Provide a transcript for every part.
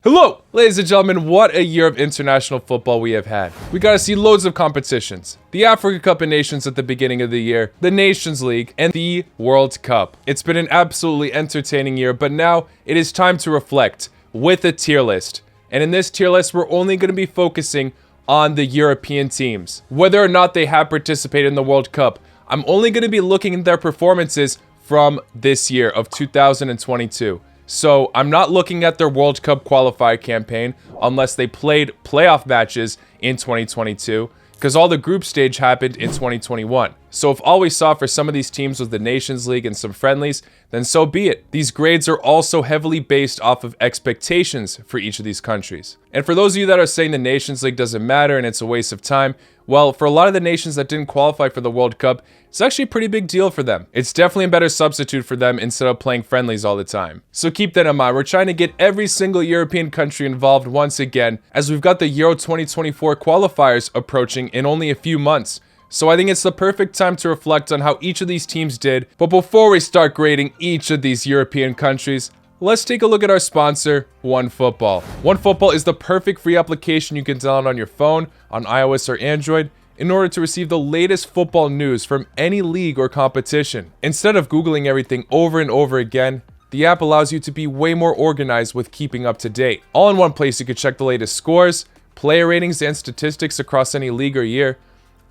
Hello, ladies and gentlemen, what a year of international football we have had. We got to see loads of competitions. The Africa Cup of Nations at the beginning of the year, the Nations League, and the World Cup. It's been an absolutely entertaining year, but now it is time to reflect with a tier list. And in this tier list, we're only going to be focusing on the European teams. Whether or not they have participated in the World Cup, I'm only going to be looking at their performances from this year of 2022. So I'm not looking at their World Cup qualifier campaign unless they played playoff matches in 2022, because all the group stage happened in 2021. So if all we saw for some of these teams was the Nations League and some friendlies, then so be it. These grades are also heavily based off of expectations for each of these countries. And for those of you that are saying the Nations League doesn't matter and it's a waste of time, well, for a lot of the nations that didn't qualify for the World Cup, it's actually a pretty big deal for them. It's definitely a better substitute for them instead of playing friendlies all the time. So keep that in mind. We're trying to get every single European country involved once again, as we've got the Euro 2024 qualifiers approaching in only a few months. So I think it's the perfect time to reflect on how each of these teams did. But before we start grading each of these European countries, let's take a look at our sponsor, OneFootball. OneFootball is the perfect free application you can download on your phone, on iOS or Android, in order to receive the latest football news from any league or competition. Instead of Googling everything over and over again, the app allows you to be way more organized with keeping up to date. All in one place, you can check the latest scores, player ratings, and statistics across any league or year,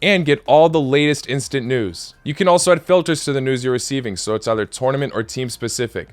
and get all the latest instant news. You can also add filters to the news you're receiving, so it's either tournament or team specific.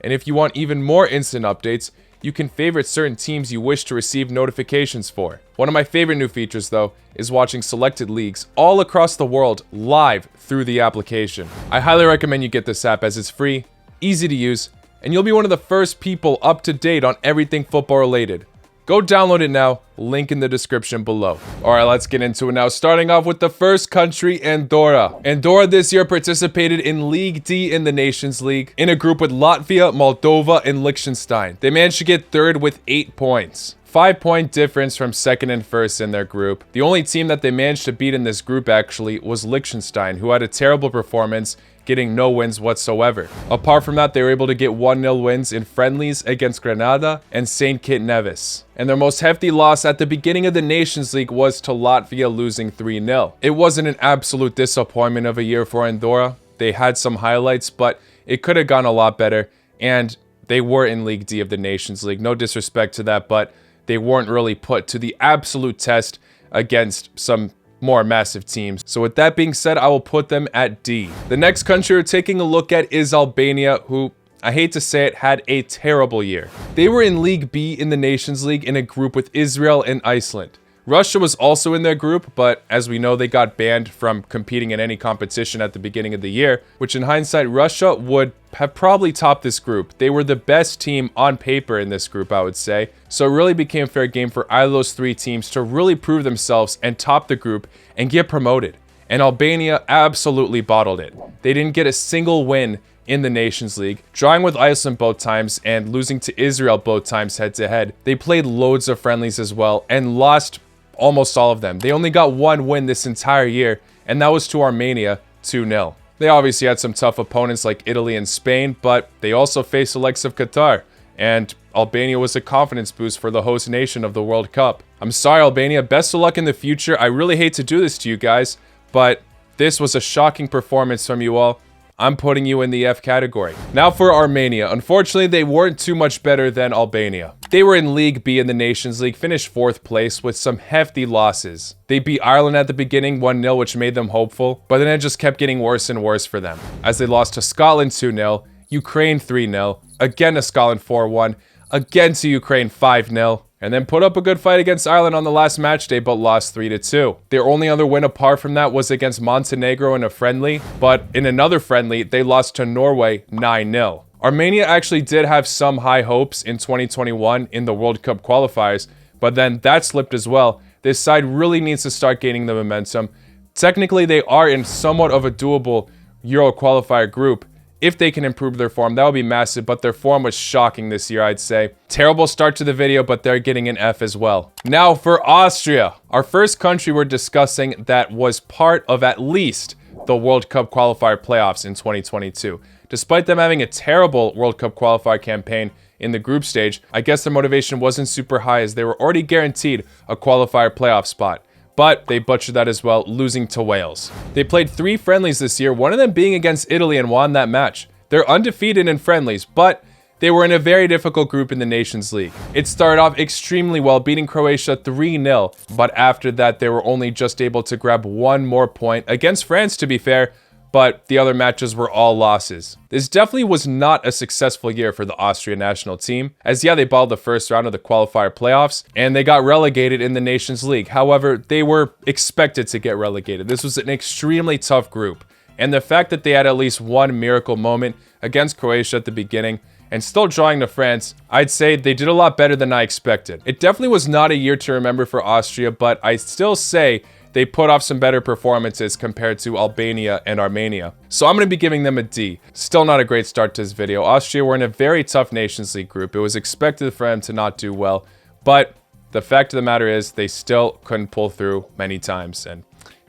And if you want even more instant updates, you can favorite certain teams you wish to receive notifications for. One of my favorite new features, though, is watching selected leagues all across the world live through the application. I highly recommend you get this app as it's free, easy to use, and you'll be one of the first people up to date on everything football related. Go download it now, link in the description below. Alright, let's get into it now. Starting off with the first country, Andorra. Andorra this year participated in League D in the Nations League, in a group with Latvia, Moldova, and Liechtenstein. They managed to get third with 8 points. 5-point difference from second and first in their group. The only team that they managed to beat in this group actually was Liechtenstein, who had a terrible performance, getting no wins whatsoever. Apart from that, they were able to get 1-0 wins in friendlies against Granada and St. Kitts Nevis. And their most hefty loss at the beginning of the Nations League was to Latvia, losing 3-0. It wasn't an absolute disappointment of a year for Andorra. They had some highlights, but it could have gone a lot better, and they were in League D of the Nations League. No disrespect to that, but they weren't really put to the absolute test against some more massive teams. So with that being said, I will put them at D. The next country we're taking a look at is Albania, who, I hate to say it, had a terrible year. They were in League B in the Nations League in a group with Israel and Iceland. Russia was also in their group, but as we know, they got banned from competing in any competition at the beginning of the year, which in hindsight, Russia would have probably topped this group. They were the best team on paper in this group, I would say. So it really became fair game for either of those three teams to really prove themselves and top the group and get promoted. And Albania absolutely bottled it. They didn't get a single win in the Nations League, drawing with Iceland both times and losing to Israel both times head-to-head. They played loads of friendlies as well and lost almost all of them. They only got one win this entire year, and that was to Armenia, 2-0. They obviously had some tough opponents like Italy and Spain, but they also faced the likes of Qatar, and Albania was a confidence boost for the host nation of the World Cup. I'm sorry, Albania. Best of luck in the future. I really hate to do this to you guys, but this was a shocking performance from you all. I'm putting you in the F category. Now for Armenia. Unfortunately, they weren't too much better than Albania. They were in League B in the Nations League, finished 4th place with some hefty losses. They beat Ireland at the beginning 1-0, which made them hopeful, but then it just kept getting worse and worse for them, as they lost to Scotland 2-0, Ukraine 3-0, again to Scotland 4-1, again to Ukraine 5-0, and then put up a good fight against Ireland on the last match day, but lost 3-2. Their only other win apart from that was against Montenegro in a friendly, but in another friendly, they lost to Norway 9-0. Armenia actually did have some high hopes in 2021 in the World Cup qualifiers, but then that slipped as well. This side really needs to start gaining the momentum. Technically, they are in somewhat of a doable Euro qualifier group. If they can improve their form, that would be massive, but their form was shocking this year, I'd say. Terrible start to the video, but they're getting an F as well. Now for Austria, our first country we're discussing that was part of at least the World Cup qualifier playoffs in 2022. Despite them having a terrible World Cup qualifier campaign in the group stage, I guess their motivation wasn't super high as they were already guaranteed a qualifier playoff spot. But they butchered that as well, losing to Wales. They played 3 friendlies this year, one of them being against Italy, and won that match. They're undefeated in friendlies, but they were in a very difficult group in the Nations League. It started off extremely well, beating Croatia 3-0, but after that they were only just able to grab 1 more point against France, to be fair, but the other matches were all losses. This definitely was not a successful year for the Austria national team, as yeah, they balled the first round of the qualifier playoffs, and they got relegated in the Nations League. However, they were expected to get relegated. This was an extremely tough group, and the fact that they had at least one miracle moment against Croatia at the beginning, and still drawing to France, I'd say they did a lot better than I expected. It definitely was not a year to remember for Austria, but I still say they put off some better performances compared to Albania and Armenia. So I'm going to be giving them a D. Still not a great start to this video. Austria were in a very tough Nations League group. It was expected for them to not do well, but the fact of the matter is they still couldn't pull through many times, and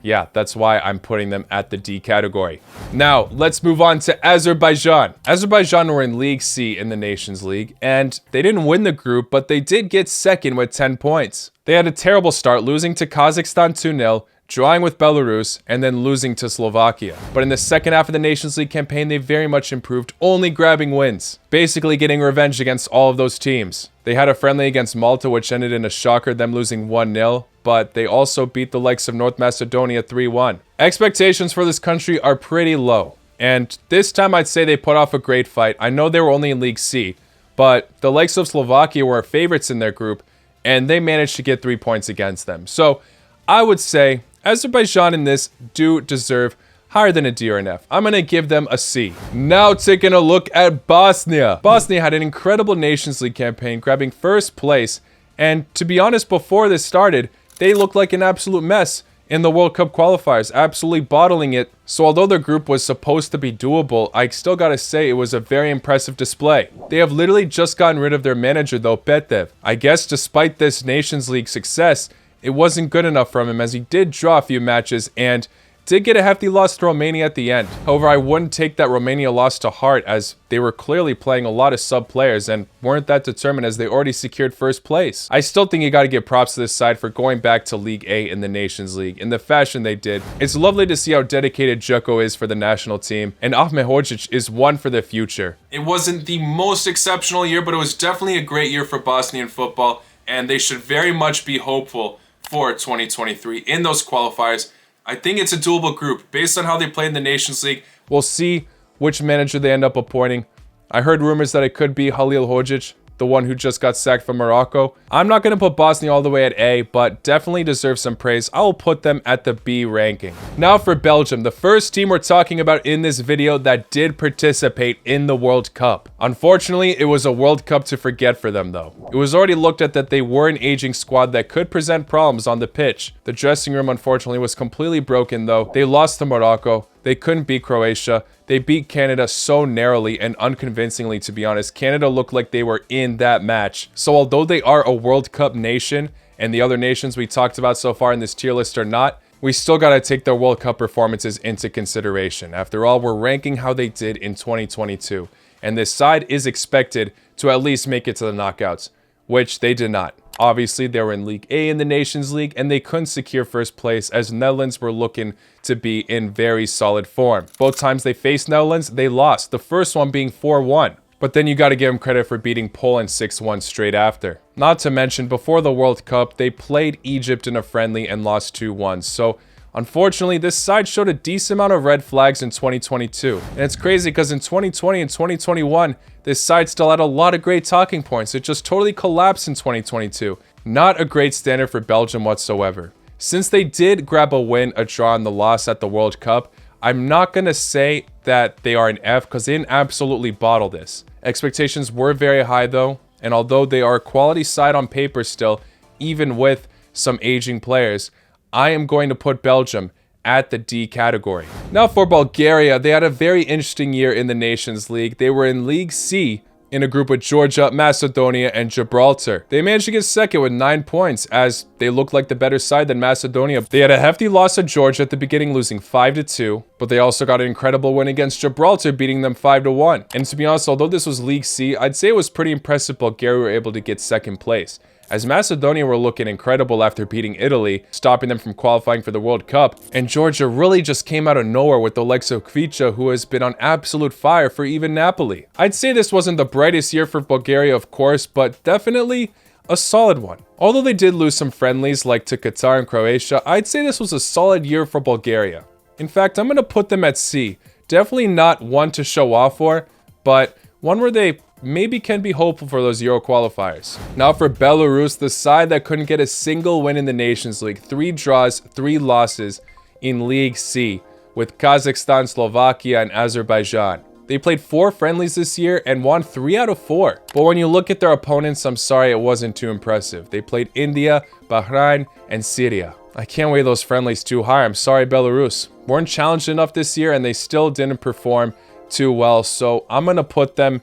yeah, that's why I'm putting them at the D category. Now, let's move on to Azerbaijan. Azerbaijan were in League C in the Nations League, and they didn't win the group, but they did get second with 10 points. They had a terrible start, losing to Kazakhstan 2-0, drawing with Belarus, and then losing to Slovakia. But in the second half of the Nations League campaign, they very much improved, only grabbing wins, basically getting revenge against all of those teams. They had a friendly against Malta, which ended in a shocker, them losing 1-0, but they also beat the likes of North Macedonia 3-1. Expectations for this country are pretty low, and this time I'd say they put off a great fight. I know they were only in League C, but the likes of Slovakia were favorites in their group, and they managed to get 3 points against them. So I would say Azerbaijan in this do deserve higher than a D or an F. I'm going to give them a C. Now taking a look at Bosnia. Bosnia had an incredible Nations League campaign, grabbing first place, and to be honest, before this started, they looked like an absolute mess in the World Cup qualifiers, absolutely bottling it. So although their group was supposed to be doable, I still gotta say it was a very impressive display. They have literally just gotten rid of their manager though, Petev. I guess despite this Nations League success, it wasn't good enough from him, as he did draw a few matches and did get a hefty loss to Romania at the end. However, I wouldn't take that Romania loss to heart, as they were clearly playing a lot of sub players and weren't that determined, as they already secured first place. I still think you gotta give props to this side for going back to League A in the Nations League in the fashion they did. It's lovely to see how dedicated Djoko is for the national team, and AAvfx is one for the future. It wasn't the most exceptional year, but it was definitely a great year for Bosnian football, and they should very much be hopeful for 2023 in those qualifiers. I think it's a doable group. Based on how they played in the Nations League, we'll see which manager they end up appointing. I heard rumors that it could be Halil Hodzic, the one who just got sacked from Morocco. I'm not going to put Bosnia all the way at A, but definitely deserve some praise. I will put them at the B ranking. Now for Belgium, the first team we're talking about in this video that did participate in the World Cup. Unfortunately, it was a World Cup to forget for them though. It was already looked at that they were an aging squad that could present problems on the pitch. The dressing room unfortunately was completely broken though. They lost to Morocco. They couldn't beat Croatia. They beat Canada so narrowly and unconvincingly, to be honest. Canada looked like they were in that match. So although they are a World Cup nation, and the other nations we talked about so far in this tier list are not, we still got to take their World Cup performances into consideration. After all, we're ranking how they did in 2022. And this side is expected to at least make it to the knockouts, which they did not. Obviously, they were in League A in the Nations League, and they couldn't secure first place, as Netherlands were looking to be in very solid form. Both times they faced Netherlands, they lost, the first one being 4-1. But then you got to give them credit for beating Poland 6-1 straight after. Not to mention, before the World Cup, they played Egypt in a friendly and lost 2-1. So unfortunately, this side showed a decent amount of red flags in 2022. And it's crazy because in 2020 and 2021, this side still had a lot of great talking points. It just totally collapsed in 2022. Not a great standard for Belgium whatsoever. Since they did grab a win, a draw, and the loss at the World Cup, I'm not going to say that they are an F because they didn't absolutely bottle this. Expectations were very high though, and although they are a quality side on paper still, even with some aging players, I am going to put Belgium at the D category. Now for Bulgaria, they had a very interesting year in the Nations League. They were in League C, in a group with Georgia, Macedonia, and Gibraltar. They managed to get second with 9 points, as they looked like the better side than Macedonia. They had a hefty loss to Georgia at the beginning, losing 5-2, but they also got an incredible win against Gibraltar, beating them 5-1. And to be honest, although this was League C, I'd say it was pretty impressive Bulgaria were able to get second place, as Macedonia were looking incredible after beating Italy, stopping them from qualifying for the World Cup, and Georgia really just came out of nowhere with the likes of Kvicha, who has been on absolute fire for even Napoli. I'd say this wasn't the brightest year for Bulgaria, of course, but definitely a solid one. Although they did lose some friendlies like to Qatar and Croatia, I'd say this was a solid year for Bulgaria. In fact, I'm going to put them at C. Definitely not one to show off for, but one where they maybe can be hopeful for those Euro qualifiers. Now for Belarus, the side that couldn't get a single win in the Nations League. 3 draws, 3 losses in League C with Kazakhstan, Slovakia, and Azerbaijan. They played 4 friendlies this year and won 3 out of 4. But when you look at their opponents, I'm sorry, it wasn't too impressive. They played India, Bahrain, and Syria. I can't weigh those friendlies too high. I'm sorry, Belarus. Weren't challenged enough this year and they still didn't perform too well. So I'm going to put them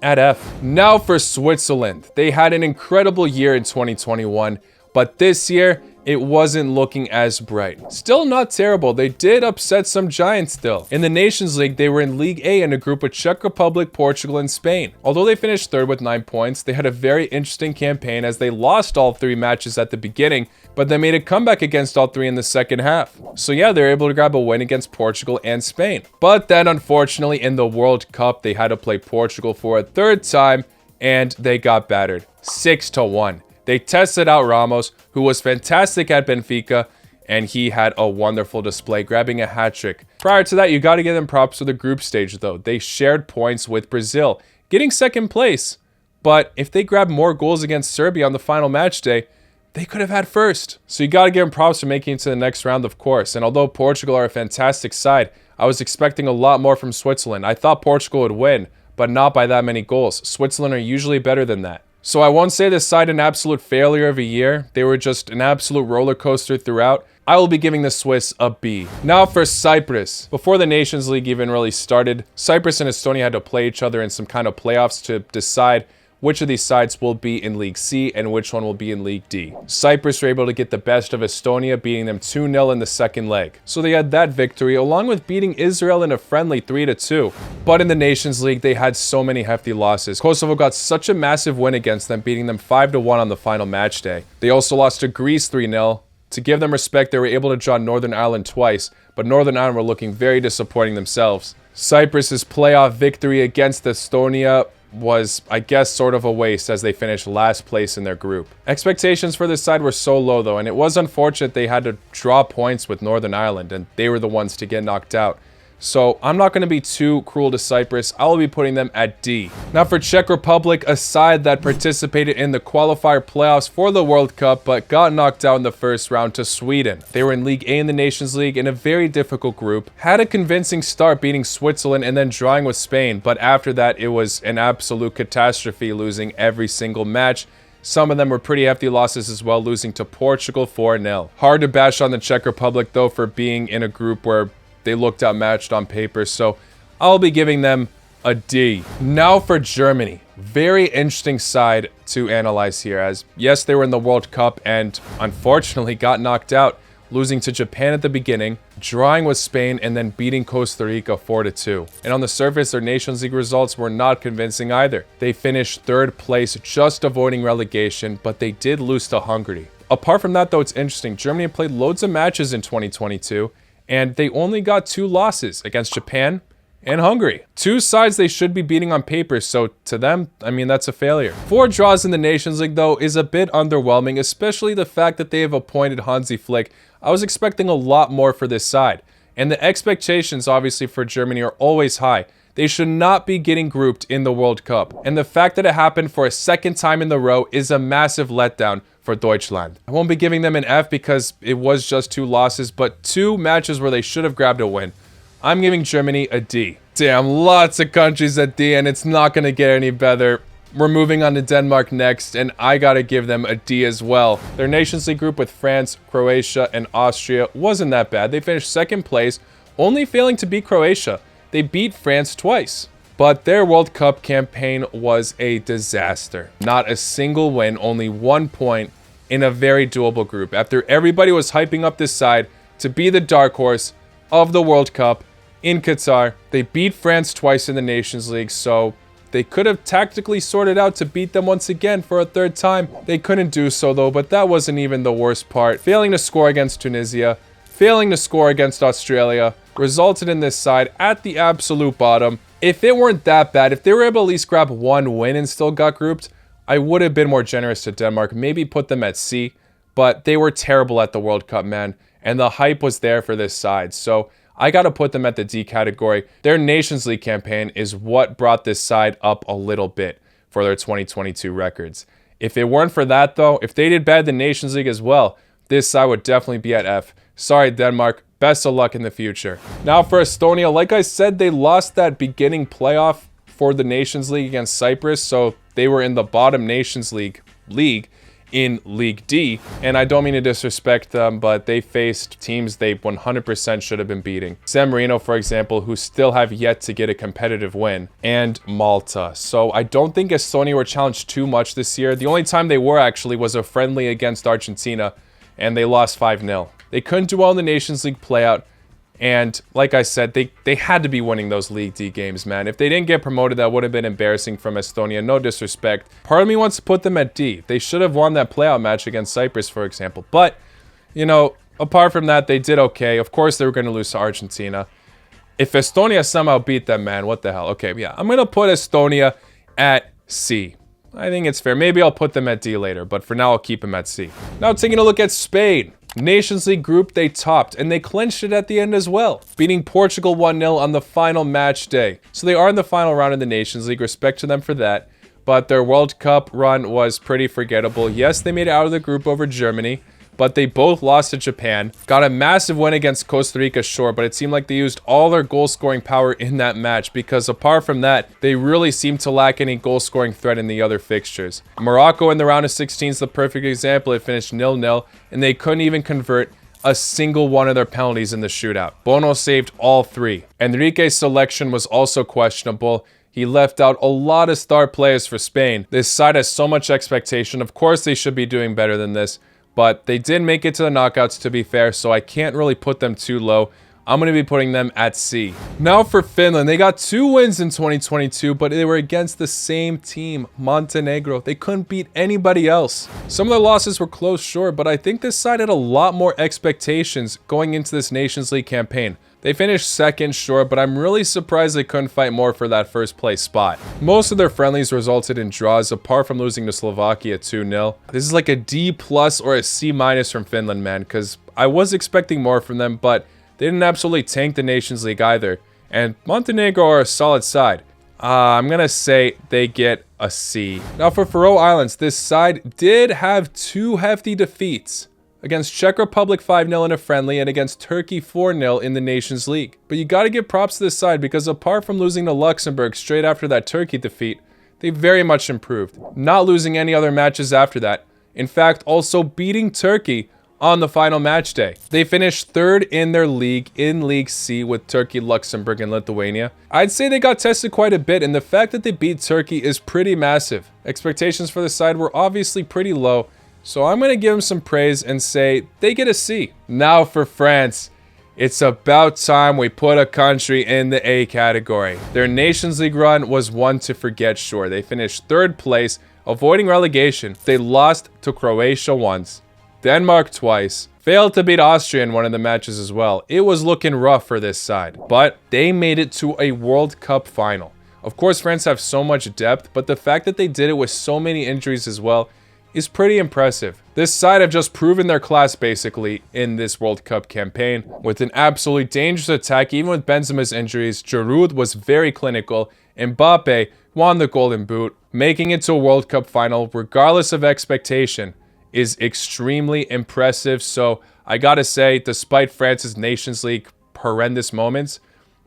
at F. Now for Switzerland. They had an incredible year in 2021, but this year it wasn't looking as bright. Still not terrible. They did upset some giants still. In the Nations League, they were in League A in a group with Czech Republic, Portugal, and Spain. Although they finished third with 9 points, they had a very interesting campaign as they lost all 3 matches at the beginning, but they made a comeback against all 3 in the second half. So yeah, they were able to grab a win against Portugal and Spain. But then unfortunately in the World Cup, they had to play Portugal for a 3rd time and they got battered 6-1. They tested out Ramos, who was fantastic at Benfica, and he had a wonderful display, grabbing a hat-trick. Prior to that, you got to give them props for the group stage, though. They shared points with Brazil, getting 2nd place. But if they grabbed more goals against Serbia on the final match day, they could have had 1st. So you got to give them props for making it to the next round, of course. And although Portugal are a fantastic side, I was expecting a lot more from Switzerland. I thought Portugal would win, but not by that many goals. Switzerland are usually better than that. So I won't say this side an absolute failure of a year. They were just an absolute roller coaster throughout. I will be giving the Swiss a B. Now for Cyprus. Before the Nations League even really started, Cyprus and Estonia had to play each other in some kind of playoffs to decide which of these sides will be in League C and which one will be in League D. Cyprus were able to get the best of Estonia, beating them 2-0 in the second leg. So they had that victory, along with beating Israel in a friendly 3-2. But in the Nations League, they had so many hefty losses. Kosovo got such a massive win against them, beating them 5-1 on the final match day. They also lost to Greece 3-0. To give them respect, they were able to draw Northern Ireland twice, but Northern Ireland were looking very disappointing themselves. Cyprus's playoff victory against Estonia was, I guess, sort of a waste as they finished last place in their group. Expectations for this side were so low though, and it was unfortunate they had to draw points with Northern Ireland and they were the ones to get knocked out. So I'm not going to be too cruel to Cyprus. I will be putting them at D. Now for Czech Republic, a side that participated in the qualifier playoffs for the World Cup but got knocked out in the first round to Sweden. They were in League A in the Nations League in a very difficult group, had a convincing start beating Switzerland and then drawing with Spain, but after that it was an absolute catastrophe, losing every single match. Some of them were pretty hefty losses as well, losing to Portugal 4-0. Hard to bash on the Czech Republic though for being in a group where they looked outmatched on paper, so I'll be giving them a D. Now for Germany. Very interesting side to analyze here, as yes, they were in the World Cup and unfortunately got knocked out, losing to Japan at the beginning, drawing with Spain, and then beating Costa Rica 4-2. And on the surface, their Nations League results were not convincing either. They finished 3rd place, just avoiding relegation, but they did lose to Hungary. Apart from that though, it's interesting. Germany played loads of matches in 2022, and they only got 2 losses against Japan and Hungary. 2 sides they should be beating on paper, so to them, I mean, that's a failure. 4 draws in the Nations League, though, is a bit underwhelming, especially the fact that they have appointed Hansi Flick. I was expecting a lot more for this side, and the expectations, obviously, for Germany are always high. They should not be getting grouped in the World Cup, and the fact that it happened for a 2nd time in the row is a massive letdown for Deutschland. I won't be giving them an F because it was just 2 losses, but 2 matches where they should have grabbed a win. I'm giving Germany a D. Damn, lots of countries at D, and it's not going to get any better. We're moving on to Denmark next, and I gotta give them a D as well. Their Nations League group with France, Croatia, and Austria wasn't that bad. They finished 2nd place, only failing to beat Croatia. They beat France twice. but their World Cup campaign was a disaster. Not a single win, only 1 point in a very doable group. After everybody was hyping up this side to be the dark horse of the World Cup in Qatar, they beat France twice in the Nations League, so they could have tactically sorted out to beat them once again for a third time. They couldn't do so though, but that wasn't even the worst part. Failing to score against Tunisia, failing to score against Australia, resulted in this side at the absolute bottom. If it weren't that bad, if they were able to at least grab 1 win and still got grouped, I would have been more generous to Denmark, maybe put them at C, but they were terrible at the World Cup, man, and the hype was there for this side, so I gotta put them at the D category. Their Nations League campaign is what brought this side up a little bit for their 2022 records. If it weren't for that though, if they did bad in the Nations League as well, this side would definitely be at F. Sorry, Denmark. Best of luck in the future. Now for Estonia, like I said, they lost that beginning playoff for the Nations League against Cyprus, so they were in the bottom Nations League in League D, and I don't mean to disrespect them, but they faced teams they 100% should have been beating. San Marino, for example, who still have yet to get a competitive win, and Malta. So I don't think Estonia were challenged too much this year. The only time they were actually was a friendly against Argentina, and they lost 5-0. They couldn't do well in the Nations League playout, and like I said, they had to be winning those League D games, man. If they didn't get promoted, that would have been embarrassing from Estonia. No disrespect. Part of me wants to put them at D. They should have won that playout match against Cyprus, for example. But, you know, apart from that, they did okay. Of course, they were going to lose to Argentina. If Estonia somehow beat them, man, what the hell? Okay, yeah, I'm going to put Estonia at C. I think it's fair. Maybe I'll put them at D later, but for now, I'll keep them at C. Now, taking a look at Spain. Nations League group, they topped, and they clinched it at the end as well, beating Portugal 1-0 on the final match day. So they are in the final round of the Nations League, respect to them for that, but their World Cup run was pretty forgettable. Yes, they made it out of the group over Germany, but they both lost to Japan. Got a massive win against Costa Rica, sure, but it seemed like they used all their goal-scoring power in that match because apart from that, they really seemed to lack any goal-scoring threat in the other fixtures. Morocco in the round of 16 is the perfect example. It finished 0-0, and they couldn't even convert a single one of their penalties in the shootout. Bono saved all 3. Enrique's selection was also questionable. He left out a lot of star players for Spain. This side has so much expectation. Of course, they should be doing better than this. But they did make it to the knockouts, to be fair, so I can't really put them too low. I'm going to be putting them at C. Now for Finland, they got 2 wins in 2022, but they were against the same team, Montenegro. They couldn't beat anybody else. Some of their losses were close, sure, but I think this side had a lot more expectations going into this Nations League campaign. They finished second, sure, but I'm really surprised they couldn't fight more for that first place spot. Most of their friendlies resulted in draws, apart from losing to Slovakia 2-0. This is like a D+ or a C- from Finland, man, because I was expecting more from them, but they didn't absolutely tank the Nations League either. And Montenegro are a solid side. I'm going to say they get a C. Now for Faroe Islands, this side did have 2 hefty defeats. Against Czech Republic 5-0 in a friendly and against Turkey 4-0 in the Nations League. But you gotta give props to this side because apart from losing to Luxembourg straight after that Turkey defeat, they very much improved. Not losing any other matches after that. In fact, also beating Turkey on the final match day. They finished 3rd in their league in League C with Turkey, Luxembourg, and Lithuania. I'd say they got tested quite a bit, and the fact that they beat Turkey is pretty massive. Expectations for the side were obviously pretty low, so I'm going to give them some praise and say they get a C. Now for France. It's about time we put a country in the A category. Their Nations League run was one to forget, sure. They finished 3rd place, avoiding relegation. They lost to Croatia once, Denmark twice, failed to beat Austria in one of the matches as well. It was looking rough for this side, but they made it to a World Cup final. Of course, France have so much depth, but the fact that they did it with so many injuries as well is pretty impressive. This side have just proven their class basically in this World Cup campaign with an absolutely dangerous attack. Even with Benzema's injuries, Giroud was very clinical. Mbappe won the Golden Boot. Making it to a World Cup final, regardless of expectation, is extremely impressive. So I gotta say, despite France's Nations League horrendous moments,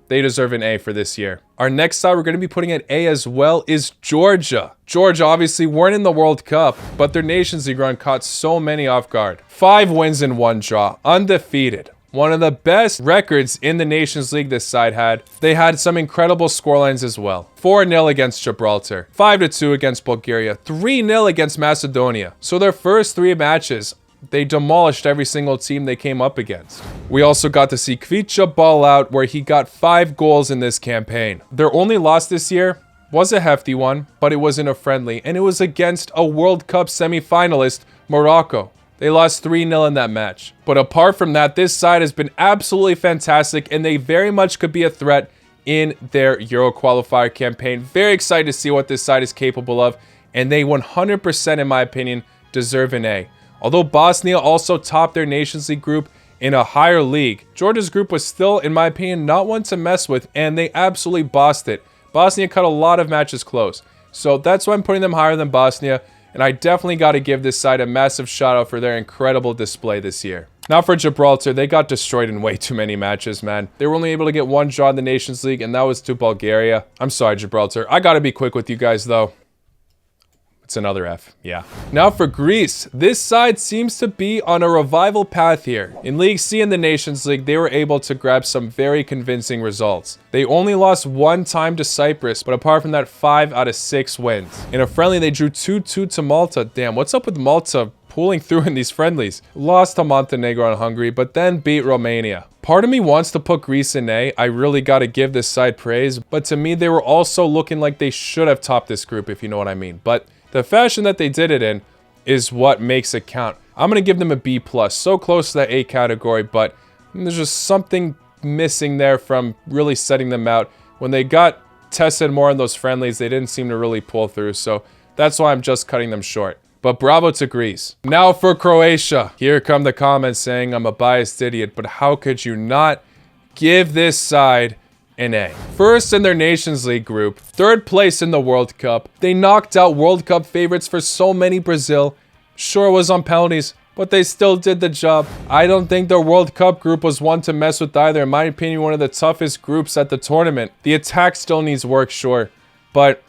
they deserve an A for this year. Our next side we're going to be putting at A as well is Georgia. Georgia obviously weren't in the World Cup, but their Nations League run caught so many off guard. 5 wins and 1 draw, undefeated. One of the best records in the Nations League this side had. They had some incredible scorelines as well. 4-0 against Gibraltar, 5-2 against Bulgaria, 3-0 against Macedonia. So their first 3 matches, they demolished every single team they came up against. We also got to see Kvicha ball out, where he got 5 goals in this campaign. Their only loss this year was a hefty one, but it wasn't a friendly, and it was against a World Cup semi-finalist, Morocco. They lost 3-0 in that match. But apart from that, this side has been absolutely fantastic, and they very much could be a threat in their Euro qualifier campaign. Very excited to see what this side is capable of, and they 100%, in my opinion, deserve an A. Although Bosnia also topped their Nations League group in a higher league, Georgia's group was still, in my opinion, not one to mess with, and they absolutely bossed it. Bosnia cut a lot of matches close. So that's why I'm putting them higher than Bosnia. And I definitely got to give this side a massive shout out for their incredible display this year. Now for Gibraltar, they got destroyed in way too many matches, man. They were only able to get 1 draw in the Nations League, and that was to Bulgaria. I'm sorry, Gibraltar. I got to be quick with you guys, though. It's another F, yeah. Now for Greece, this side seems to be on a revival path here. In League C and the Nations League, they were able to grab some very convincing results. They only lost 1 time to Cyprus, but apart from that, 5 out of 6 wins. In a friendly, they drew 2-2 to Malta. Damn, what's up with Malta pulling through in these friendlies? Lost to Montenegro and Hungary, but then beat Romania. Part of me wants to put Greece in A. I really got to give this side praise, but to me, they were also looking like they should have topped this group, if you know what I mean. But the fashion that they did it in is what makes it count. I'm going to give them a B+. So close to that A category, but there's just something missing there from really setting them out. When they got tested more in those friendlies, they didn't seem to really pull through. So that's why I'm just cutting them short. But bravo to Greece. Now for Croatia. Here come the comments saying I'm a biased idiot, but how could you not give this side an A? First in their Nations League group, 3rd place in the World Cup. They knocked out World Cup favorites for so many, Brazil. Sure, it was on penalties, but they still did the job. I don't think their World Cup group was one to mess with either. In my opinion, one of the toughest groups at the tournament. The attack still needs work, sure, but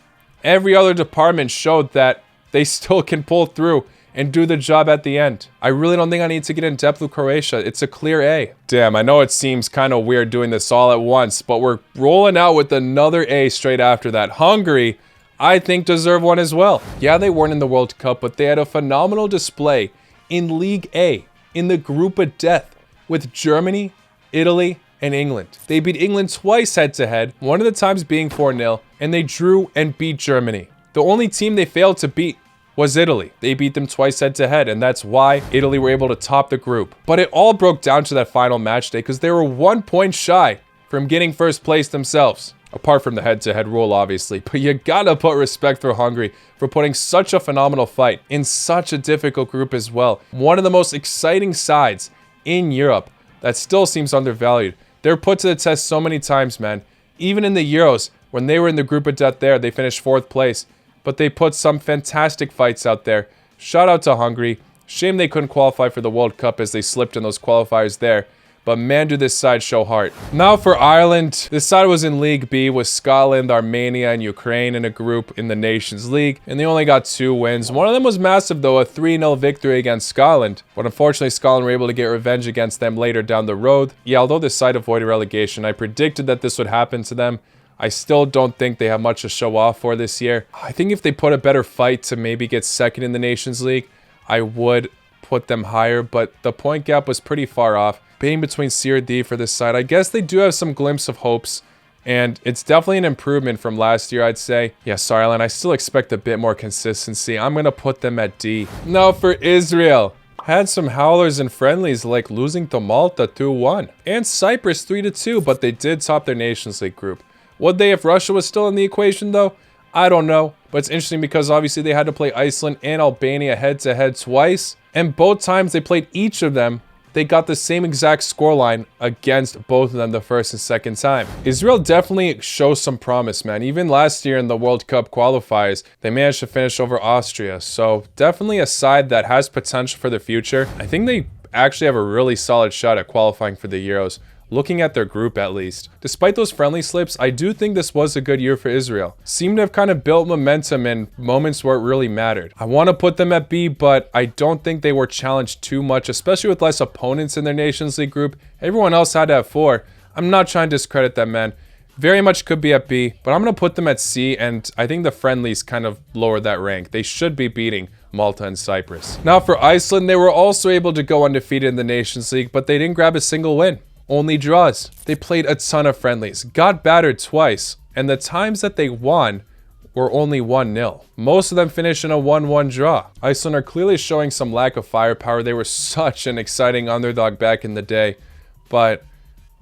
every other department showed that they still can pull through and do the job at the end. I really don't think I need to get in depth with Croatia. It's a clear A. Damn, I know it seems kind of weird doing this all at once, but we're rolling out with another A straight after that. Hungary, I think, deserve one as well. Yeah, they weren't in the World Cup, but they had a phenomenal display in League A, in the group of death, with Germany, Italy, and England. They beat England twice head-to-head, one of the times being 4-0, and they drew and beat Germany. The only team they failed to beat was Italy. They beat them twice head-to-head, and that's why Italy were able to top the group. But it all broke down to that final match day because they were 1 point shy from getting first place themselves. Apart from the head-to-head rule, obviously. But you gotta put respect for Hungary for putting such a phenomenal fight in such a difficult group as well. One of the most exciting sides in Europe that still seems undervalued. They're put to the test so many times, man. Even in the Euros, when they were in the group of death there, they finished 4th place. But they put some fantastic fights out there. Shout out to Hungary. Shame they couldn't qualify for the World Cup as they slipped in those qualifiers there. But man, do this side show heart. Now for Ireland. This side was in League B with Scotland, Armenia, and Ukraine in a group in the Nations League. And they only got 2 wins. One of them was massive though, a 3-0 victory against Scotland. But unfortunately, Scotland were able to get revenge against them later down the road. Yeah, although this side avoided relegation, I predicted that this would happen to them. I still don't think they have much to show off for this year. I think if they put a better fight to maybe get 2nd in the Nations League, I would put them higher, but the point gap was pretty far off. Being between C or D for this side, I guess they do have some glimpse of hopes, and it's definitely an improvement from last year, I'd say. Yeah, sorry, Ireland, I still expect a bit more consistency. I'm going to put them at D. Now for Israel. Had some howlers and friendlies like losing to Malta 2-1 and Cyprus 3-2, but they did top their Nations League group. Would they if Russia was still in the equation, though? I don't know. But it's interesting because obviously they had to play Iceland and Albania head-to-head twice. And both times they played each of them, they got the same exact scoreline against both of them the first and second time. Israel definitely shows some promise, man. Even last year in the World Cup qualifiers, they managed to finish over Austria. So definitely a side that has potential for the future. I think they actually have a really solid shot at qualifying for the Euros. looking at their group at least. Despite those friendly slips, I do think this was a good year for Israel. Seemed to have kind of built momentum in moments where it really mattered. I want to put them at B, but I don't think they were challenged too much, especially with less opponents in their Nations League group. Everyone else had to have 4. I'm not trying to discredit them, man. Very much could be at B, but I'm going to put them at C, and I think the friendlies kind of lowered that rank. They should be beating Malta and Cyprus. Now for Iceland, they were also able to go undefeated in the Nations League, but they didn't grab a single win. Only draws. They played a ton of friendlies, got battered twice, and the times that they won were only 1-0. Most of them finished in a 1-1 draw. Iceland are clearly showing some lack of firepower. They were such an exciting underdog back in the day, but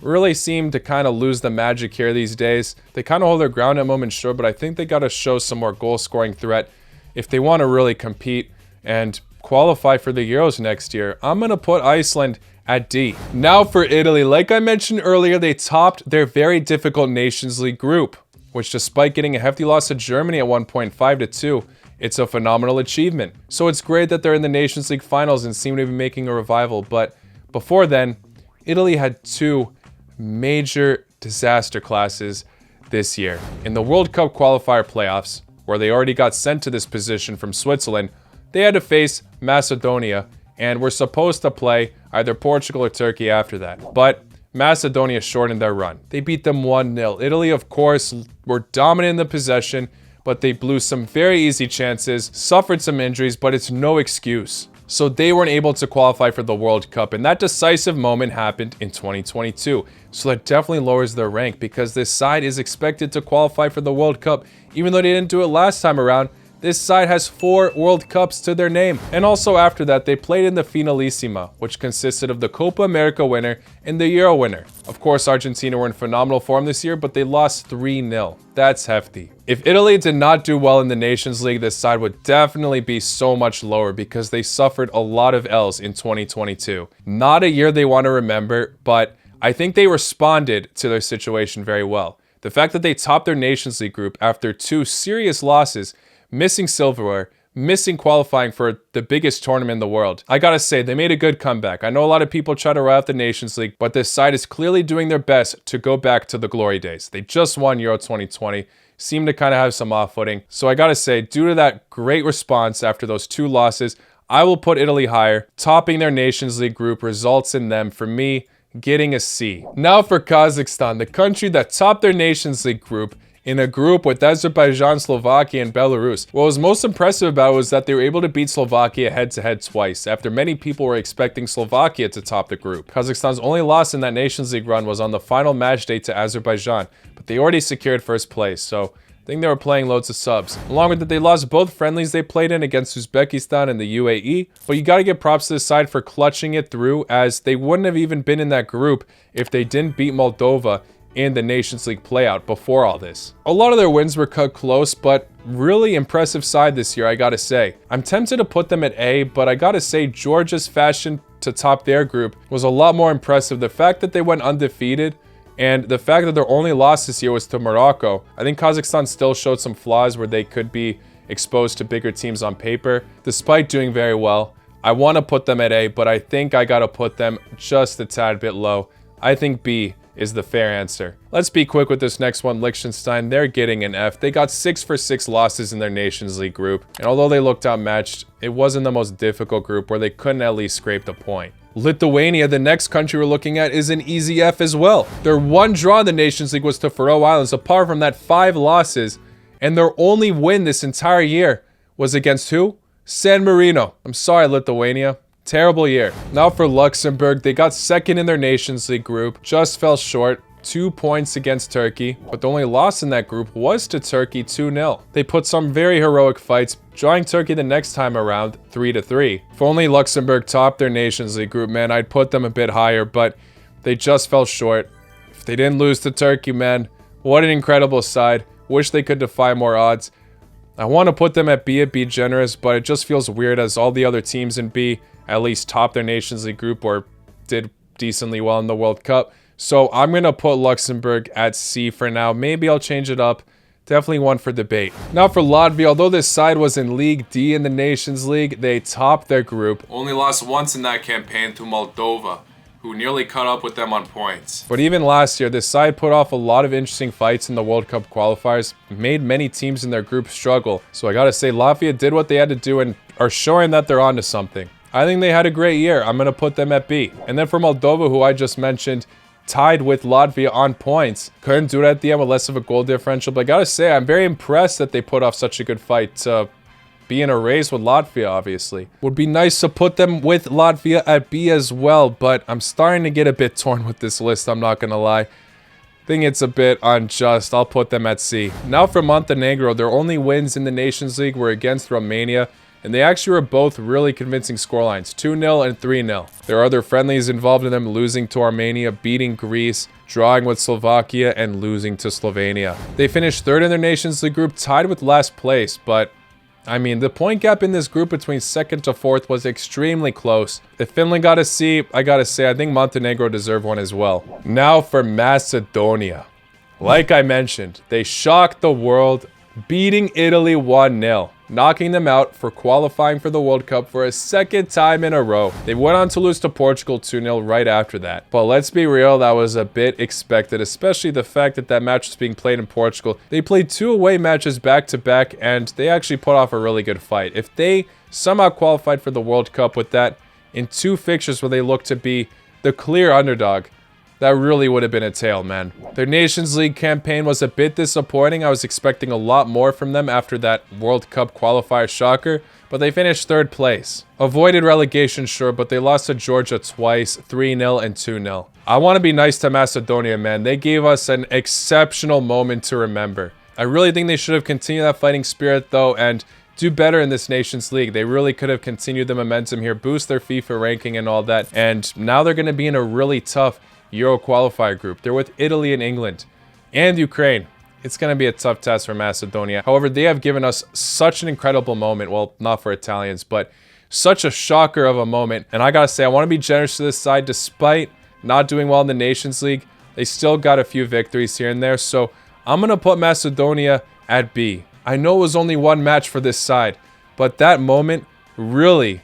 really seem to kind of lose the magic here these days. They kind of hold their ground at moments, sure, but I think they got to show some more goal-scoring threat if they want to really compete and qualify for the Euros next year. I'm going to put Iceland at D. Now for Italy. Like I mentioned earlier, they topped their very difficult Nations League group, which despite getting a hefty loss to Germany at 1.5-2, it's a phenomenal achievement. So it's great that they're in the Nations League finals and seem to be making a revival, but before then, Italy had 2 major disaster classes this year. In the World Cup qualifier playoffs, where they already got sent to this position from Switzerland, they had to face Macedonia and were supposed to play either Portugal or Turkey after that. But Macedonia shortened their run. They beat them 1-0. Italy, of course, were dominant in the possession, but they blew some very easy chances, suffered some injuries, but it's no excuse. So they weren't able to qualify for the World Cup, and that decisive moment happened in 2022. So that definitely lowers their rank because this side is expected to qualify for the World Cup. Even though they didn't do it last time around, this side has 4 World Cups to their name. And also after that, they played in the Finalissima, which consisted of the Copa America winner and the Euro winner. Of course, Argentina were in phenomenal form this year, but they lost 3-0. That's hefty. If Italy did not do well in the Nations League, this side would definitely be so much lower because they suffered a lot of L's in 2022. Not a year they want to remember, but I think they responded to their situation very well. The fact that they topped their Nations League group after 2 serious losses, missing silverware, missing qualifying for the biggest tournament in the world. I gotta say, they made a good comeback. I know a lot of people try to write out the Nations League, but this side is clearly doing their best to go back to the glory days. They just won Euro 2020, seem to kind of have some off-footing. So I gotta say, due to that great response after those 2 losses, I will put Italy higher. Topping their Nations League group results in them, for me, getting a C. Now for Kazakhstan, the country that topped their Nations League group in a group with Azerbaijan, Slovakia, and Belarus. What was most impressive about it was that they were able to beat Slovakia head-to-head twice, after many people were expecting Slovakia to top the group. Kazakhstan's only loss in that Nations League run was on the final match day to Azerbaijan, but they already secured first place, so I think they were playing loads of subs. Along with that, they lost both friendlies they played in against Uzbekistan and the UAE, but you gotta give props to the side for clutching it through, as they wouldn't have even been in that group if they didn't beat Moldova in the Nations League playout before all this. A lot of their wins were cut close, but really impressive side this year, I gotta say. I'm tempted to put them at A, but I gotta say Georgia's fashion to top their group was a lot more impressive. The fact that they went undefeated and the fact that their only loss this year was to Morocco. I think Kazakhstan still showed some flaws where they could be exposed to bigger teams on paper, despite doing very well. I want to put them at A, but I think I gotta put them just a tad bit low. I think B is the fair answer. Let's be quick with this next one. Liechtenstein, they're getting an F. They got 6 for 6 losses in their Nations League group, and although they looked outmatched, it wasn't the most difficult group where they couldn't at least scrape the point. Lithuania, the next country we're looking at, is an easy F as well. Their one draw in the Nations League was to Faroe Islands. Apart from that, 5 losses, and their only win this entire year was against who? San Marino. I'm sorry, Lithuania. Terrible year. Now for Luxembourg, they got second in their Nations League group, just fell short, 2 points against Turkey, but the only loss in that group was to Turkey 2-0. They put some very heroic fights, drawing Turkey the next time around 3-3. If only Luxembourg topped their Nations League group, man, I'd put them a bit higher, but they just fell short. If they didn't lose to Turkey, man, what an incredible side. Wish they could defy more odds. I want to put them at B generous, but it just feels weird as all the other teams in B at least topped their Nations League group or did decently well in the World Cup. So I'm going to put Luxembourg at C for now. Maybe I'll change it up. Definitely one for debate. Now for Latvia, although this side was in League D in the Nations League, they topped their group. Only lost once in that campaign to Moldova. who nearly caught up with them on points. But even last year, this side put off a lot of interesting fights in the World Cup qualifiers, made many teams in their group struggle. So I gotta say, Latvia did what they had to do and are showing that they're onto something. I think they had a great year. I'm gonna put them at B. And then for Moldova, who I just mentioned, tied with Latvia on points. Couldn't do it at the end with less of a goal differential, but I gotta say, I'm very impressed that they put off such a good fight to be in a race with Latvia, obviously. Would be nice to put them with Latvia at B as well, but I'm starting to get a bit torn with this list, I'm not gonna lie. Think it's a bit unjust. I'll put them at C. Now for Montenegro, their only wins in the Nations League were against Romania, and they actually were both really convincing scorelines, 2-0 and 3-0. There are other friendlies involved in them, losing to Armenia, beating Greece, drawing with Slovakia, and losing to Slovenia. They finished third in their Nations League group, tied with last place, but I mean, the point gap in this group between second to fourth was extremely close. If Finland got a C, I gotta say, I think Montenegro deserved one as well. Now for Macedonia. Like I mentioned, they shocked the world, beating Italy 1-0, knocking them out for qualifying for the World Cup for a second time in a row. They went on to lose to Portugal 2-0 right after that. But let's be real, that was a bit expected, especially the fact that that match was being played in Portugal. They played 2 away matches back-to-back, and they actually put off a really good fight. If they somehow qualified for the World Cup with that in 2 fixtures where they looked to be the clear underdog, that really would have been a tale, man. Their Nations League campaign was a bit disappointing. I was expecting a lot more from them after that World Cup qualifier shocker, but they finished third place. Avoided relegation, sure, but they lost to Georgia twice, 3-0 and 2-0. I want to be nice to Macedonia, man. They gave us an exceptional moment to remember. I really think they should have continued that fighting spirit, though, and do better in this Nations League. They really could have continued the momentum here, boost their FIFA ranking and all that, and now they're going to be in a really tough Euro qualifier group. They're with Italy and England and Ukraine. It's going to be a tough test for Macedonia. However, they have given us such an incredible moment. Well, not for Italians, but such a shocker of a moment. And I got to say, I want to be generous to this side. Despite not doing well in the Nations League, they still got a few victories here and there. So I'm going to put Macedonia at B. I know it was only one match for this side, but that moment really,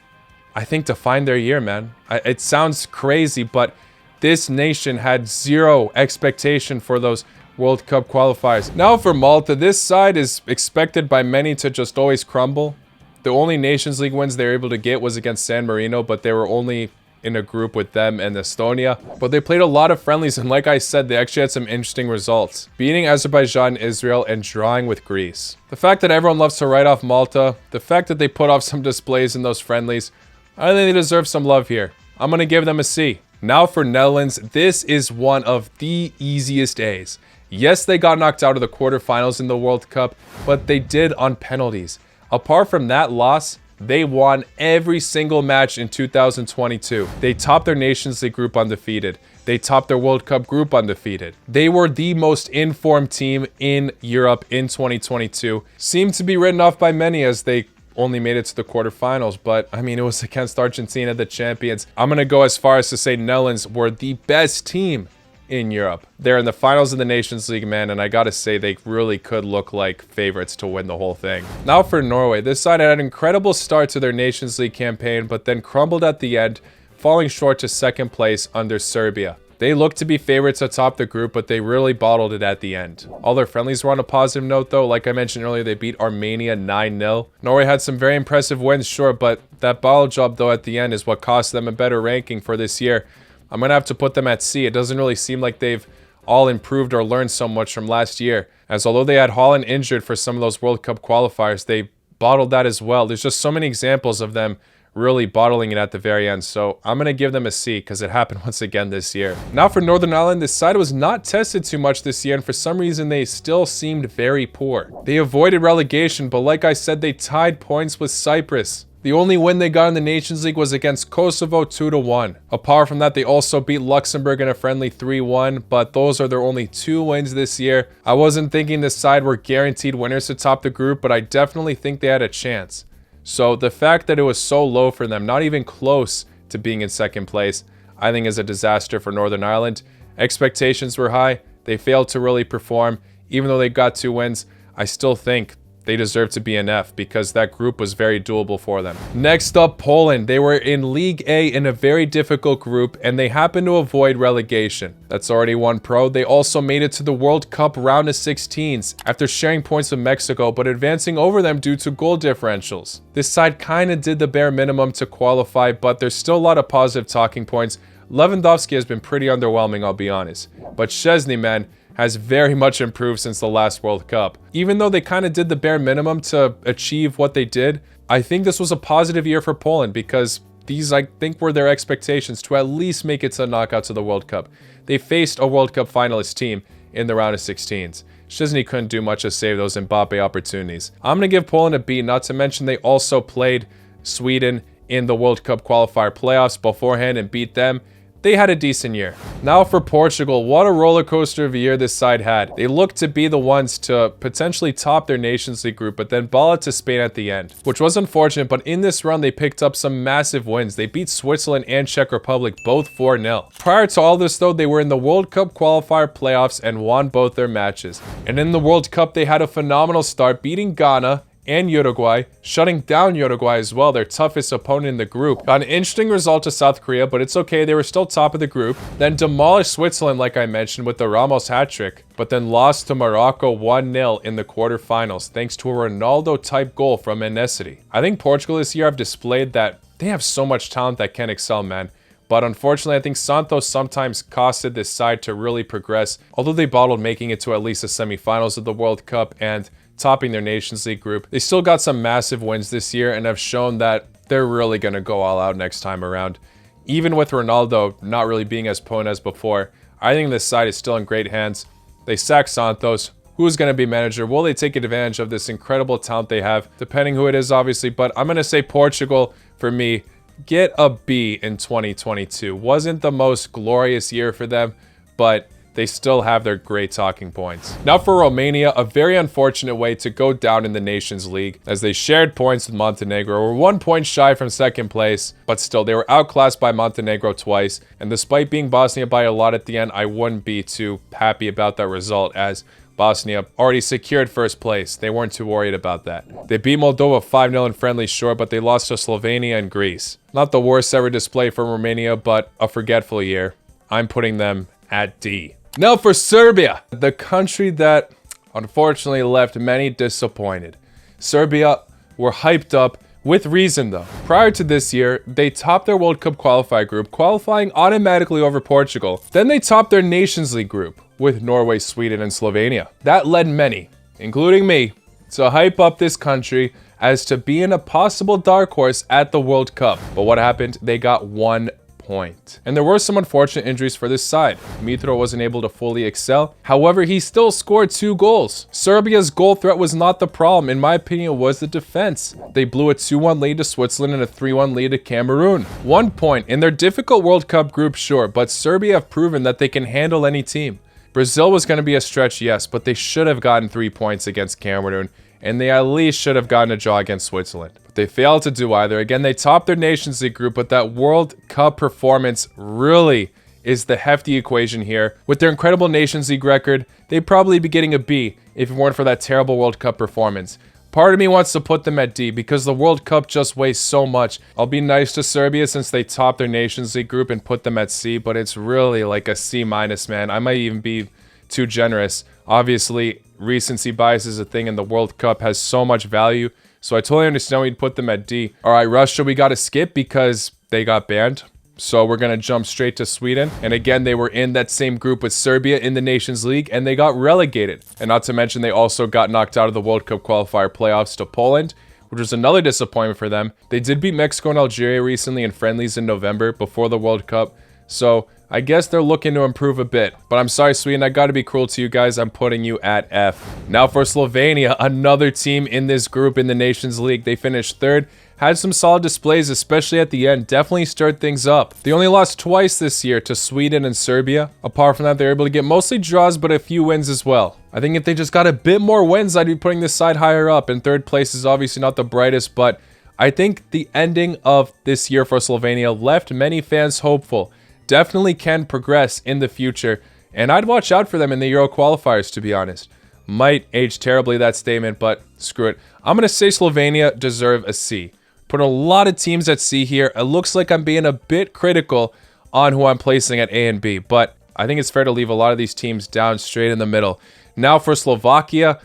I think, defined their year, man. It sounds crazy, but this nation had zero expectation for those World Cup qualifiers. Now for Malta, this side is expected by many to just always crumble. The only Nations League wins they were able to get was against San Marino, but they were only in a group with them and Estonia. But they played a lot of friendlies, and like I said, they actually had some interesting results, beating Azerbaijan, Israel, and drawing with Greece. The fact that everyone loves to write off Malta, the fact that they put off some displays in those friendlies, I think they deserve some love here. I'm going to give them a C. Now for Netherlands, this is one of the easiest A's. Yes, they got knocked out of the quarterfinals in the World Cup, but they did on penalties. Apart from that loss, they won every single match in 2022. They topped their Nations League group undefeated. They topped their World Cup group undefeated. They were the most informed team in Europe in 2022. Seemed to be written off by many as they only made it to the quarterfinals, but I mean, it was against Argentina, the champions. I'm gonna go as far as to say Netherlands were the best team in Europe. They're in the finals of the Nations League, man, and I gotta say they really could look like favorites to win the whole thing. Now for Norway, this side had an incredible start to their Nations League campaign, but then crumbled at the end, falling short to second place under Serbia. They looked to be favorites atop the group, but they really bottled it at the end. All their friendlies were on a positive note, though. Like I mentioned earlier, they beat Armenia 9-0. Norway had some very impressive wins, sure, but that bottle job, though, at the end is what cost them a better ranking for this year. I'm going to have to put them at C. It doesn't really seem like they've all improved or learned so much from last year, as although they had Holland injured for some of those World Cup qualifiers, they bottled that as well. There's just so many examples of them really bottling it at the very end. So I'm going to give them a C because it happened once again this year. Now for Northern Ireland, this side was not tested too much this year, and for some reason they still seemed very poor. They avoided relegation, but like I said, they tied points with Cyprus. The only win they got in the Nations League was against Kosovo 2-1. Apart from that, they also beat Luxembourg in a friendly 3-1, but those are their only 2 wins this year. I wasn't thinking this side were guaranteed winners to top the group, but I definitely think they had a chance. So the fact that it was so low for them, not even close to being in second place, I think is a disaster for Northern Ireland. Expectations were high. They failed to really perform. Even though they got 2 wins, I still think they deserve to be an F because that group was very doable for them. Next up, Poland. They were in League A in a very difficult group, and they happened to avoid relegation. That's already one pro. They also made it to the World Cup round of 16s after sharing points with Mexico, but advancing over them due to goal differentials. This side kind of did the bare minimum to qualify, but there's still a lot of positive talking points. Lewandowski has been pretty underwhelming, I'll be honest. But Szczesny, man, has very much improved since the last World Cup. Even though they kind of did the bare minimum to achieve what they did, I think this was a positive year for Poland because these, I think, were their expectations to at least make it to the knockouts of the World Cup. They faced a World Cup finalist team in the round of 16s. Szczesny couldn't do much to save those Mbappe opportunities. I'm going to give Poland a B, not to mention they also played Sweden in the World Cup qualifier playoffs beforehand and beat them. They had a decent year. Now for Portugal, what a roller coaster of a year this side had. They looked to be the ones to potentially top their Nations League group, but then ball it to Spain at the end, which was unfortunate, but in this run they picked up some massive wins. They beat Switzerland and Czech Republic both 4-0. Prior to all this though, they were in the World Cup qualifier playoffs and won both their matches. And in the World Cup, they had a phenomenal start, beating Ghana and Uruguay, shutting down Uruguay as well, their toughest opponent in the group. Got an interesting result to South Korea, but it's okay, they were still top of the group. Then demolished Switzerland, like I mentioned, with the Ramos hat-trick, but then lost to Morocco 1-0 in the quarterfinals, thanks to a Ronaldo-type goal from Enesity. I think Portugal this year have displayed that they have so much talent that can excel, man. But unfortunately, I think Santos sometimes costed this side to really progress, although they bottled making it to at least the semifinals of the World Cup and topping their Nations League group. They still got some massive wins this year and have shown that they're really going to go all out next time around. Even with Ronaldo not really being as potent as before, I think this side is still in great hands. They sack Santos. Who's going to be manager? Will they take advantage of this incredible talent they have? Depending who it is, obviously, but I'm going to say Portugal, for me, get a B in 2022. Wasn't the most glorious year for them, but they still have their great talking points. Now for Romania, a very unfortunate way to go down in the Nations League, as they shared points with Montenegro, were 1 point shy from second place, but still they were outclassed by Montenegro twice, and despite being Bosnia by a lot at the end, I wouldn't be too happy about that result, as Bosnia already secured first place. They weren't too worried about that. They beat Moldova 5-0 in friendly, sure, but they lost to Slovenia and Greece. Not the worst ever display from Romania, but a forgetful year. I'm putting them at D. Now for Serbia, the country that unfortunately left many disappointed. Serbia were hyped up, with reason though. Prior to this year, they topped their World Cup qualifier group, qualifying automatically over Portugal. Then they topped their Nations League group with Norway, Sweden, and Slovenia. That led many, including me, to hype up this country as to being a possible dark horse at the World Cup. But what happened? They got 1 point. And there were some unfortunate injuries for this side. Mitro wasn't able to fully excel. However, he still scored 2 goals. Serbia's goal threat was not the problem. In my opinion, it was the defense. They blew a 2-1 lead to Switzerland and a 3-1 lead to Cameroon. 1 point in their difficult World Cup group, sure, but Serbia have proven that they can handle any team. Brazil was going to be a stretch, yes, but they should have gotten 3 points against Cameroon, and they at least should have gotten a draw against Switzerland. But they failed to do either. Again, they topped their Nations League group, but that World Cup performance really is the hefty equation here. With their incredible Nations League record, they'd probably be getting a B if it weren't for that terrible World Cup performance. Part of me wants to put them at D because the World Cup just weighs so much. I'll be nice to Serbia since they topped their Nations League group and put them at C, but it's really like a C-, man. I might even be too generous. Obviously, recency bias is a thing, and the World Cup has so much value, so I totally understand why you'd put them at D. All right, Russia, we got to skip because they got banned. So we're going to jump straight to Sweden. And again, they were in that same group with Serbia in the Nations League, and they got relegated. And not to mention, they also got knocked out of the World Cup qualifier playoffs to Poland, which was another disappointment for them. They did beat Mexico and Algeria recently in friendlies in November before the World Cup. So I guess they're looking to improve a bit. But I'm sorry, Sweden, I gotta be cruel to you guys. I'm putting you at F. Now for Slovenia, another team in this group in the Nations League. They finished third. Had some solid displays, especially at the end. Definitely stirred things up. They only lost twice this year to Sweden and Serbia. Apart from that, they were able to get mostly draws, but a few wins as well. I think if they just got a bit more wins, I'd be putting this side higher up. And third place is obviously not the brightest, but I think the ending of this year for Slovenia left many fans hopeful. Definitely can progress in the future, and I'd watch out for them in the Euro qualifiers, to be honest. Might age terribly, that statement, but screw it. I'm going to say Slovenia deserve a C. Put a lot of teams at C here. It looks like I'm being a bit critical on who I'm placing at A and B, but I think it's fair to leave a lot of these teams down straight in the middle. Now for Slovakia,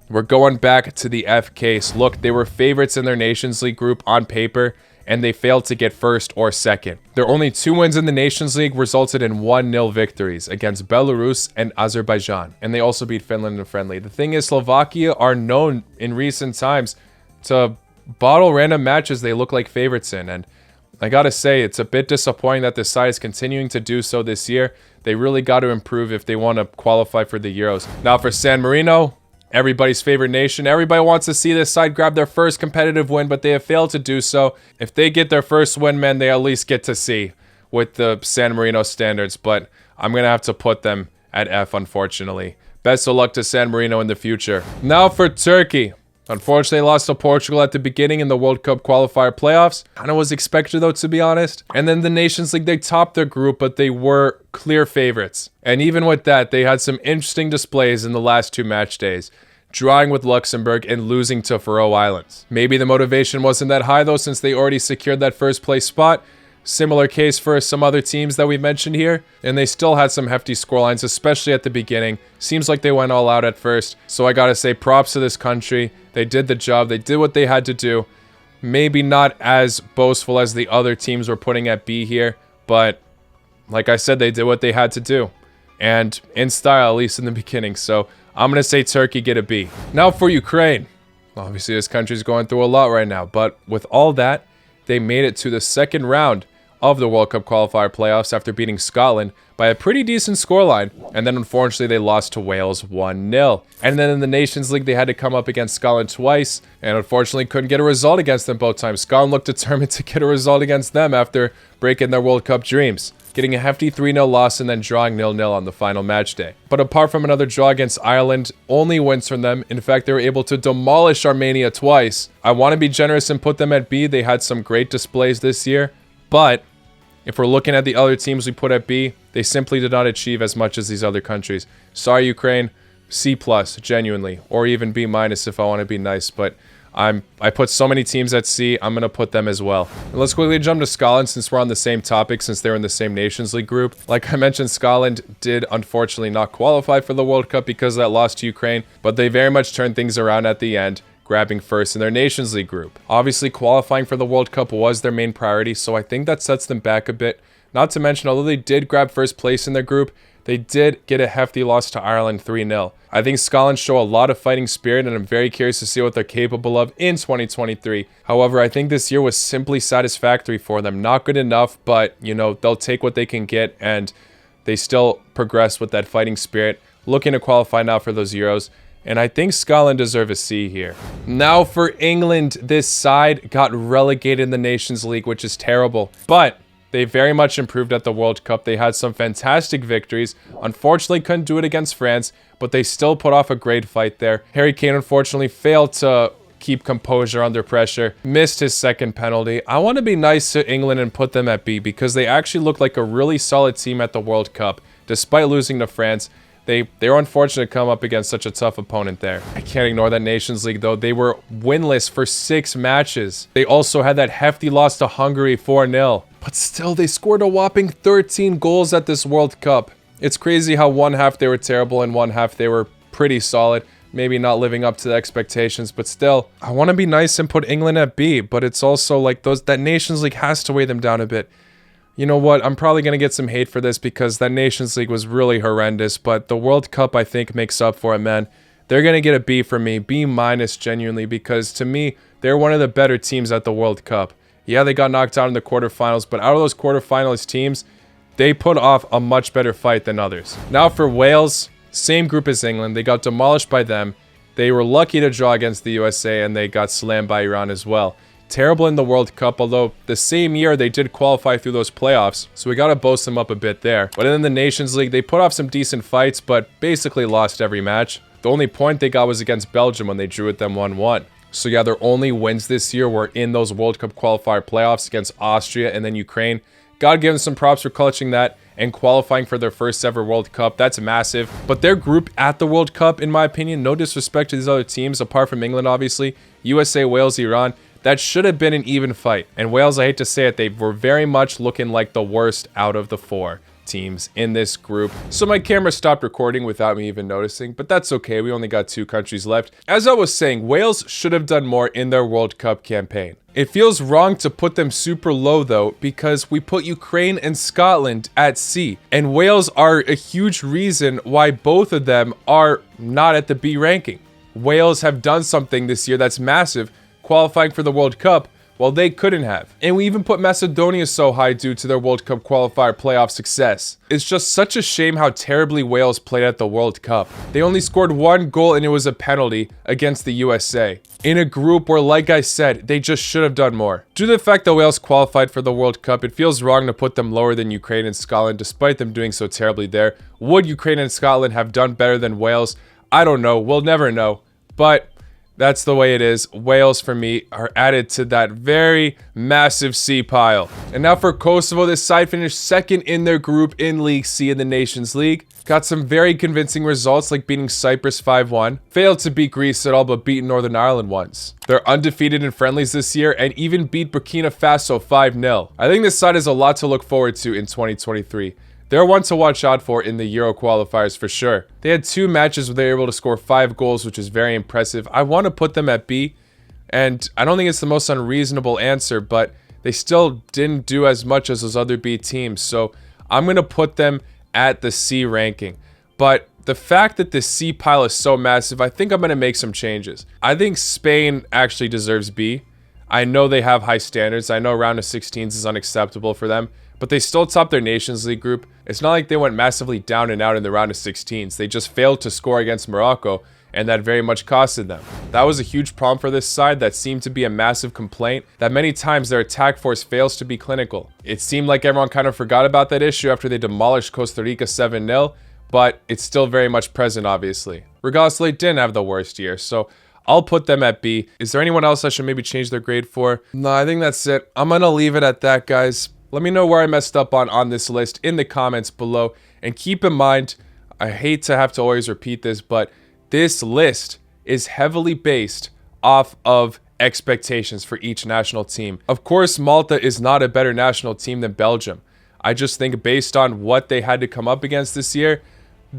we're going back to the F case. Look, they were favorites in their Nations League group on paper, and they failed to get first or second. Their only 2 wins in the Nations League resulted in 1-0 victories against Belarus and Azerbaijan, and they also beat Finland in a friendly. The thing is, Slovakia are known in recent times to bottle random matches they look like favorites in, and I gotta say, it's a bit disappointing that this side is continuing to do so this year. They really got to improve if they want to qualify for the Euros. Now for San Marino, everybody's favorite nation. Everybody wants to see this side grab their first competitive win, but they have failed to do so. If they get their first win, man, they at least get to see with the San Marino standards, but I'm going to have to put them at F, unfortunately. Best of luck to San Marino in the future. Now for Turkey. Unfortunately, they lost to Portugal at the beginning in the World Cup qualifier playoffs. Kind of was expected, though, to be honest. And then the Nations League, they topped their group, but they were clear favorites. And even with that, they had some interesting displays in the last 2 match days, drawing with Luxembourg and losing to Faroe Islands. Maybe the motivation wasn't that high, though, since they already secured that first place spot. Similar case for some other teams that we mentioned here, and they still had some hefty scorelines, especially at the beginning. Seems like they went all out at first, so I gotta say props to this country. They did the job, they did what they had to do. Maybe not as boastful as the other teams were putting at B here, but like I said, they did what they had to do. And in style, at least in the beginning, so I'm gonna say Turkey get a B. Now for Ukraine. Obviously this country's going through a lot right now, but with all that, they made it to the second round of the World Cup qualifier playoffs after beating Scotland by a pretty decent scoreline, and then unfortunately they lost to Wales 1-0. And then in the Nations League, they had to come up against Scotland twice, and unfortunately couldn't get a result against them both times. Scotland looked determined to get a result against them after breaking their World Cup dreams, getting a hefty 3-0 loss and then drawing 0-0 on the final match day. But apart from another draw against Ireland, only wins from them. In fact, they were able to demolish Armenia twice. I want to be generous and put them at B. They had some great displays this year, but if we're looking at the other teams we put at B, they simply did not achieve as much as these other countries. Sorry, Ukraine, C+, genuinely, or even B- if I want to be nice, but I put so many teams at C, I'm going to put them as well. And let's quickly jump to Scotland since we're on the same topic, since they're in the same Nations League group. Like I mentioned, Scotland did unfortunately not qualify for the World Cup because of that loss to Ukraine, but they very much turned things around at the end, grabbing first in their Nations League group. Obviously, qualifying for the World Cup was their main priority, so I think that sets them back a bit. Not to mention, although they did grab first place in their group, they did get a hefty loss to Ireland 3-0. I think Scotland show a lot of fighting spirit, and I'm very curious to see what they're capable of in 2023. However, I think this year was simply satisfactory for them. Not good enough, but, you know, they'll take what they can get, and they still progress with that fighting spirit. Looking to qualify now for those Euros. And I think Scotland deserve a C here. Now for England, this side got relegated in the Nations League, which is terrible. But they very much improved at the World Cup. They had some fantastic victories. Unfortunately, couldn't do it against France, but they still put off a great fight there. Harry Kane unfortunately failed to keep composure under pressure. Missed his second penalty. I want to be nice to England and put them at B because they actually looked like a really solid team at the World Cup, despite losing to France. They were unfortunate to come up against such a tough opponent there. I can't ignore that Nations League, though. They were winless for 6 matches. They also had that hefty loss to Hungary 4-0. But still, they scored a whopping 13 goals at this World Cup. It's crazy how one half they were terrible and one half they were pretty solid. Maybe not living up to the expectations, but still, I want to be nice and put England at B, but it's also like that Nations League has to weigh them down a bit. You know what, I'm probably going to get some hate for this because that Nations League was really horrendous, but the World Cup, I think, makes up for it, man. They're going to get a B from me, B- genuinely, because to me, they're one of the better teams at the World Cup. Yeah, they got knocked out in the quarterfinals, but out of those quarterfinalist teams, they put off a much better fight than others. Now for Wales, same group as England. They got demolished by them. They were lucky to draw against the USA, and they got slammed by Iran as well. Terrible in the World Cup, although the same year they did qualify through those playoffs, so we gotta boast them up a bit there. But in the Nations League, they put off some decent fights, but basically lost every match. The only point they got was against Belgium when they drew with them 1-1. So yeah, their only wins this year were in those World Cup qualifier playoffs against Austria and then Ukraine. Gotta give them some props for clutching that and qualifying for their first ever World Cup. That's massive. But their group at the World Cup, in my opinion, no disrespect to these other teams, apart from England, obviously, USA, Wales, Iran, that should have been an even fight. And Wales, I hate to say it, they were very much looking like the worst out of the 4 teams in this group. So my camera stopped recording without me even noticing, but that's okay. We only got 2 countries left. As I was saying, Wales should have done more in their World Cup campaign. It feels wrong to put them super low though, because we put Ukraine and Scotland at C, and Wales are a huge reason why both of them are not at the B ranking. Wales have done something this year that's massive, qualifying for the World Cup, while they couldn't have. And we even put Macedonia so high due to their World Cup qualifier playoff success. It's just such a shame how terribly Wales played at the World Cup. They only scored 1 goal and it was a penalty against the USA. In a group where, like I said, they just should have done more. Due to the fact that Wales qualified for the World Cup, it feels wrong to put them lower than Ukraine and Scotland despite them doing so terribly there. Would Ukraine and Scotland have done better than Wales? I don't know. We'll never know. But that's the way it is. Wales, for me, are added to that very massive C pile. And now for Kosovo, this side finished 2nd in their group in League C in the Nations League. Got some very convincing results like beating Cyprus 5-1. Failed to beat Greece at all, but beat Northern Ireland once. They're undefeated in friendlies this year and even beat Burkina Faso 5-0. I think this side has a lot to look forward to in 2023. They're one to watch out for in the Euro qualifiers for sure. They had 2 matches where they were able to score 5 goals, which is very impressive. I want to put them at B, and I don't think it's the most unreasonable answer, but they still didn't do as much as those other B teams, so I'm going to put them at the C ranking. But the fact that the C pile is so massive, I think I'm going to make some changes. I think Spain actually deserves B. I know they have high standards. I know round of 16s is unacceptable for them, but they still topped their Nations League group. It's not like they went massively down and out in the round of 16s. They just failed to score against Morocco, and that very much costed them. That was a huge problem for this side that seemed to be a massive complaint, that many times their attack force fails to be clinical. It seemed like everyone kind of forgot about that issue after they demolished Costa Rica 7-0, but it's still very much present, obviously. Regardless, they didn't have the worst year, so I'll put them at B. Is there anyone else I should maybe change their grade for? No, I think that's it. I'm gonna leave it at that, guys. Let me know where I messed up on this list in the comments below. And keep in mind, I hate to have to always repeat this, but this list is heavily based off of expectations for each national team. Of course, Malta is not a better national team than Belgium. I just think based on what they had to come up against this year,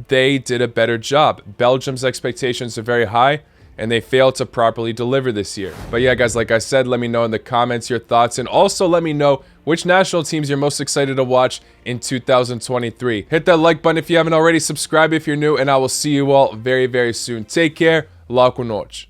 they did a better job. Belgium's expectations are very high, and they failed to properly deliver this year. But yeah, guys, like I said, let me know in the comments your thoughts, and also let me know which national teams you're most excited to watch in 2023. Hit that like button if you haven't already, subscribe if you're new, and I will see you all very, very soon. Take care. La con noche.